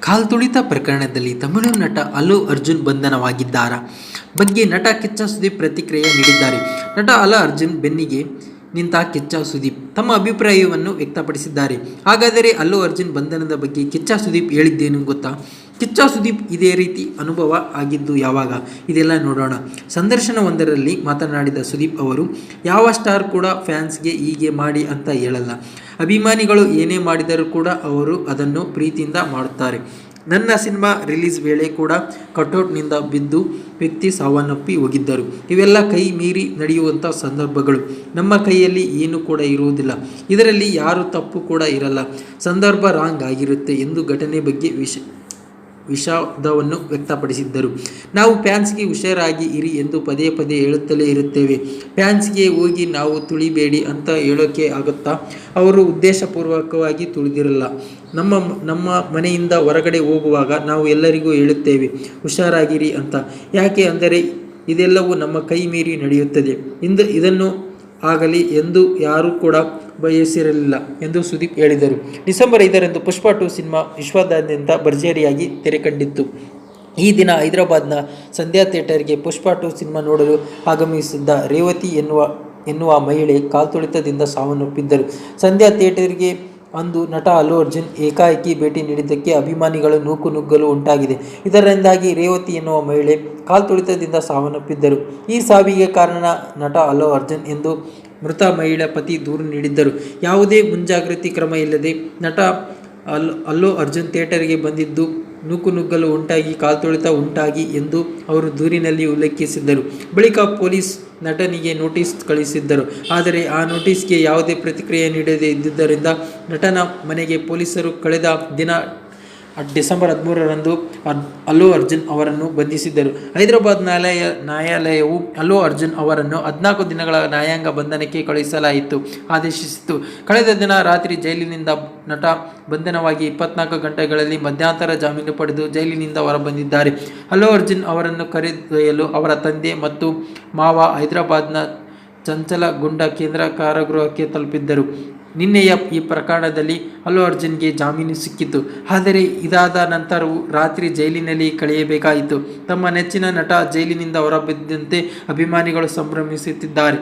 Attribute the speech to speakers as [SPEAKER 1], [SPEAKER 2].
[SPEAKER 1] ಕಾಲ್ತುಳಿತ ಪ್ರಕರಣದಲ್ಲಿ ತಮಿಳು ನಟ ಅಲ್ಲು ಅರ್ಜುನ್ ಬಂಧನವಾಗಿದ್ದಾರ ಬಗ್ಗೆ ನಟ ಕಿಚ್ಚ ಸುದೀಪ್ ಪ್ರತಿಕ್ರಿಯೆ ನೀಡಿದ್ದಾರೆ. ನಟ ಅಲ್ಲು ಅರ್ಜುನ್ ಬೆನ್ನಿಗೆ ನಿಂತ ಕಿಚ್ಚ ಸುದೀಪ್ ತಮ್ಮ ಅಭಿಪ್ರಾಯವನ್ನು ವ್ಯಕ್ತಪಡಿಸಿದ್ದಾರೆ. ಹಾಗಾದರೆ ಅಲ್ಲು ಅರ್ಜುನ್ ಬಂಧನದ ಬಗ್ಗೆ ಕಿಚ್ಚ ಸುದೀಪ್ ಹೇಳಿದ್ದೇನು ಗೊತ್ತಾ? ಕಿಚ್ಚ ಸುದೀಪ್ ಇದೇ ರೀತಿ ಅನುಭವ ಆಗಿದ್ದು ಯಾವಾಗ? ಇದೆಲ್ಲ ನೋಡೋಣ. ಸಂದರ್ಶನವೊಂದರಲ್ಲಿ ಮಾತನಾಡಿದ ಸುದೀಪ್ ಅವರು, ಯಾವ ಸ್ಟಾರ್ ಕೂಡ ಫ್ಯಾನ್ಸ್ಗೆ ಹೀಗೆ ಮಾಡಿ ಅಂತ ಹೇಳಲ್ಲ. ಅಭಿಮಾನಿಗಳು ಏನೇ ಮಾಡಿದರೂ ಕೂಡ ಅವರು ಅದನ್ನು ಪ್ರೀತಿಯಿಂದ ಮಾಡುತ್ತಾರೆ. ನನ್ನ ಸಿನಿಮಾ ರಿಲೀಸ್ ವೇಳೆ ಕೂಡ ಕಟೌಟ್ನಿಂದ ಬಿದ್ದು ವ್ಯಕ್ತಿ ಸಾವನ್ನಪ್ಪಿ ಹೋಗಿದ್ದರು. ಇವೆಲ್ಲ ಕೈ ಮೀರಿ ನಡೆಯುವಂಥ ಸಂದರ್ಭಗಳು. ನಮ್ಮ ಕೈಯಲ್ಲಿ ಏನು ಕೂಡ ಇರುವುದಿಲ್ಲ. ಇದರಲ್ಲಿ ಯಾರು ತಪ್ಪು ಕೂಡ ಇರಲ್ಲ. ಸಂದರ್ಭ ರಾಂಗ್ ಆಗಿರುತ್ತೆ ಎಂದು ಘಟನೆ ಬಗ್ಗೆ ವಿಷಾದವನ್ನು ವ್ಯಕ್ತಪಡಿಸಿದ್ದರು. ನಾವು ಫ್ಯಾನ್ಸ್ಗೆ ಹುಷಾರಾಗಿ ಇರಿ ಎಂದು ಪದೇ ಪದೇ ಹೇಳುತ್ತಲೇ ಇರುತ್ತೇವೆ. ಫ್ಯಾನ್ಸ್ಗೆ ಹೋಗಿ ನಾವು ತುಳಿಬೇಡಿ ಅಂತ ಹೇಳೋಕೆ ಆಗುತ್ತಾ? ಅವರು ಉದ್ದೇಶಪೂರ್ವಕವಾಗಿ ತುಳಿದಿರಲ್ಲ. ನಮ್ಮ ಮನೆಯಿಂದ ಹೊರಗಡೆ ಹೋಗುವಾಗ ನಾವು ಎಲ್ಲರಿಗೂ ಹೇಳುತ್ತೇವೆ ಹುಷಾರಾಗಿರಿ ಅಂತ. ಯಾಕೆ ಅಂದರೆ ಇದೆಲ್ಲವೂ ನಮ್ಮ ಕೈ ಮೀರಿ ನಡೆಯುತ್ತದೆ. ಇದನ್ನು ಆಗಲಿ ಎಂದು ಯಾರೂ ಕೂಡ ಬಯಸಿರಲಿಲ್ಲ ಎಂದು ಸುದೀಪ್ ಹೇಳಿದರು. ಡಿಸೆಂಬರ್ 5ರಂದು ಪುಷ್ಪ 2 ಸಿನಿಮಾ ವಿಶ್ವಾದ್ಯಂತ ಭರ್ಜರಿಯಾಗಿ ತೆರೆಕಂಡಿತ್ತು. ಈ ದಿನ ಹೈದರಾಬಾದ್ನ ಸಂಧ್ಯಾ ಥಿಯೇಟರ್ಗೆ ಪುಷ್ಪ 2 ಸಿನಿಮಾ ನೋಡಲು ಆಗಮಿಸಿದ್ದ ರೇವತಿ ಎನ್ನುವ ಮಹಿಳೆ ಕಾಲ್ತುಳಿತದಿಂದ ಸಾವನ್ನಪ್ಪಿದ್ದರು. ಸಂಧ್ಯಾ ಥಿಯೇಟರ್ಗೆ ಅಂದು ನಟ ಅಲ್ಲು ಅರ್ಜುನ್ ಏಕಾಏಕಿ ಭೇಟಿ ನೀಡಿದ್ದಕ್ಕೆ ಅಭಿಮಾನಿಗಳು ನೂಕುನುಗ್ಗಲು ಉಂಟಾಗಿದೆ. ಇದರಿಂದಾಗಿ ರೇವತಿ ಎನ್ನುವ ಮಹಿಳೆ ಕಾಲ್ತುಳಿತದಿಂದ ಸಾವನ್ನಪ್ಪಿದ್ದರು. ಈ ಸಾವಿಗೆ ಕಾರಣ ನಟ ಅಲ್ಲು ಅರ್ಜುನ್ ಎಂದು ಮೃತ ಮಹಿಳೆ ಪತಿ ದೂರು ನೀಡಿದ್ದರು. ಯಾವುದೇ ಮುಂಜಾಗ್ರತೆ ಕ್ರಮ ಇಲ್ಲದೆ ನಟ ಅಲ್ಲು ಅರ್ಜುನ್ ಥಿಯೇಟರ್ಗೆ ಬಂದಿದ್ದು ನೂಕುನುಗ್ಗಲು ಉಂಟಾಗಿ ಕಾಲ್ತುಳಿತ ಉಂಟಾಗಿ ಎಂದು ಅವರು ದೂರಿನಲ್ಲಿ ಉಲ್ಲೇಖಿಸಿದ್ದರು. ಬಳಿಕ ಪೊಲೀಸ್ ನಟನಿಗೆ ನೋಟಿಸ್ ಕಳುಹಿಸಿದ್ದರು. ಆದರೆ ಆ ನೋಟಿಸ್ಗೆ ಯಾವುದೇ ಪ್ರತಿಕ್ರಿಯೆ ನೀಡದೇ ಇದ್ದುದರಿಂದ ನಟನ ಮನೆಗೆ ಪೊಲೀಸರು ಕಳೆದ ದಿನ ಡಿಸೆಂಬರ್ 13ರಂದು ಅಲ್ಲು ಅರ್ಜುನ್ ಅವರನ್ನು ಬಂಧಿಸಿದ್ದರು. ಹೈದರಾಬಾದ್ ನ್ಯಾಯಾಲಯವು ಅಲ್ಲು ಅರ್ಜುನ್ ಅವರನ್ನು 14 ದಿನಗಳ ನ್ಯಾಯಾಂಗ ಬಂಧನಕ್ಕೆ ಕಳುಹಿಸಲಾಯಿತು ಆದೇಶಿಸಿತು. ಕಳೆದ ದಿನ ರಾತ್ರಿ ಜೈಲಿನಿಂದ ನಟ ಬಂಧನವಾಗಿ 24 ಗಂಟೆಗಳಲ್ಲಿ ಮಧ್ಯಂತರ ಜಾಮೀನು ಪಡೆದು ಜೈಲಿನಿಂದ ಹೊರಬಂದಿದ್ದಾರೆ. ಅಲ್ಲು ಅರ್ಜುನ್ ಅವರನ್ನು ಕರೆದೊಯ್ಯಲು ಅವರ ತಂದೆ ಮತ್ತು ಮಾವ ಹೈದರಾಬಾದ್ನ ಚಂಚಲಗುಂಡ ಕೇಂದ್ರ ಕಾರಾಗೃಹಕ್ಕೆ ತಲುಪಿದ್ದರು. ನಿನ್ನೆಯ ಈ ಪ್ರಕರಣದಲ್ಲಿ ಅಲ್ಲು ಅರ್ಜುನ್ಗೆ ಜಾಮೀನು ಸಿಕ್ಕಿತು. ಆದರೆ ಇದಾದ ನಂತರವೂ ರಾತ್ರಿ ಜೈಲಿನಲ್ಲಿ ಕಳೆಯಬೇಕಾಯಿತು. ತಮ್ಮ ನೆಚ್ಚಿನ ನಟ ಜೈಲಿನಿಂದ ಹೊರಬಿದ್ದಂತೆ ಅಭಿಮಾನಿಗಳು ಸಂಭ್ರಮಿಸುತ್ತಿದ್ದಾರೆ.